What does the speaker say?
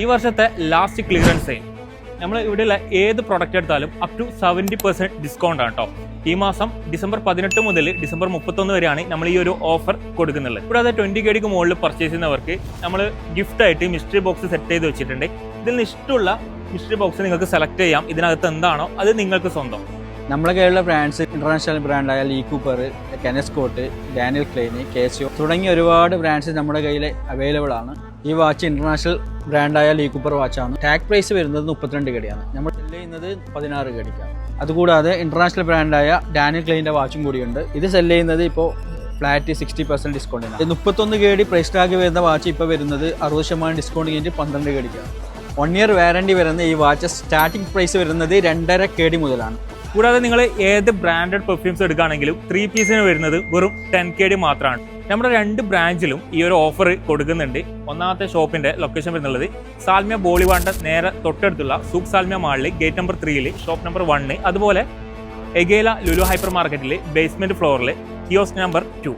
ഈ വർഷത്തെ last clearance sale നമ്മൾ ഇവിടെയുള്ള ഏത് പ്രൊഡക്റ്റ് എടുത്താലും അപ് ടു 70% ഡിസ്കൗണ്ട് ആണ് കേട്ടോ. ഈ മാസം ഡിസംബർ 18 മുതൽ ഡിസംബർ 31 വരെയാണ് നമ്മൾ ഈ ഒരു ഓഫർ കൊടുക്കുന്നുള്ളത്. കൂടാതെ 20 KDക്ക് മുകളിൽ പർച്ചേസ് ചെയ്യുന്നവർക്ക് നമ്മൾ ഗിഫ്റ്റ് ആയിട്ട് മിസ്റ്ററി ബോക്സ് സെറ്റ് ചെയ്ത് വെച്ചിട്ടുണ്ട്. ഇതിൽ നിന്ന് ഇഷ്ടമുള്ള മിസ്റ്ററി ബോക്സ് നിങ്ങൾക്ക് സെലക്ട് ചെയ്യാം. ഇതിനകത്ത് എന്താണോ അത് നിങ്ങൾക്ക് സ്വന്തം. നമ്മുടെ കയ്യിലുള്ള ബ്രാൻഡ്സ് ഇന്റർനാഷണൽ ബ്രാൻഡായ Lee Cooper, Kenneth Scott, Daniel Klein, Casio തുടങ്ങിയ ഒരുപാട് ബ്രാൻഡ്സ് നമ്മുടെ കയ്യിൽ അവൈലബിൾ ആണ്. ഈ വാച്ച് ഇന്റർനാഷണൽ ബ്രാൻഡായ ലീ കൂപ്പർ വാച്ചാണ്. ടാഗ് പ്രൈസ് വരുന്നത് 32 KDയാണ്. നമ്മൾ സെല് ചെയ്യുന്നത് 16 KDക്കാണ്. അതുകൂടാതെ ഇന്റർനാഷണൽ ബ്രാൻഡായ ഡാനിയൽ ക്ലെയിൻ്റെ വാച്ചും കൂടിയുണ്ട്. ഇത് സെല് ചെയ്യുന്നത് ഇപ്പോൾ ഫ്ലാറ്റ് 60% ഡിസ്കൗണ്ടിനാണ്. 31 KD പ്രൈസ് ടാഗ് വരുന്ന വാച്ച് ഇപ്പോൾ വരുന്നത് 60% ഡിസ്കൗണ്ട് കഴിഞ്ഞിട്ട് 12 KDക്കാണ്. 1 ഇയർ വാറണ്ടി വരുന്ന ഈ വാച്ച് സ്റ്റാർട്ടിംഗ് പ്രൈസ് വരുന്നത് 2.5 KD മുതലാണ്. കൂടാതെ നിങ്ങൾ ഏത് ബ്രാൻഡഡ് പെർഫ്യൂംസ് എടുക്കുകയാണെങ്കിലും 3 പീസിന് വരുന്നത് വെറും 10 KD മാത്രമാണ്. നമ്മുടെ 2 ബ്രാഞ്ചിലും ഈ ഒരു ഓഫർ കൊടുക്കുന്നുണ്ട്. ഒന്നാമത്തെ ഷോപ്പിന്റെ ലൊക്കേഷൻ വരുന്നുള്ളത് സാൽമിയ ബോളിവാറിന്റെ നേരെ തൊട്ടടുത്തുള്ള സൂക്ക് സാൽമിയ മാളിൽ ഗേറ്റ് നമ്പർ 3 ഷോപ്പ് നമ്പർ 1, അതുപോലെ എഗേല ലുലു ഹൈപ്പർ മാർക്കറ്റിൽ ബേസ്മെന്റ് ഫ്ലോറിൽ കിയോസ്ക് നമ്പർ 2.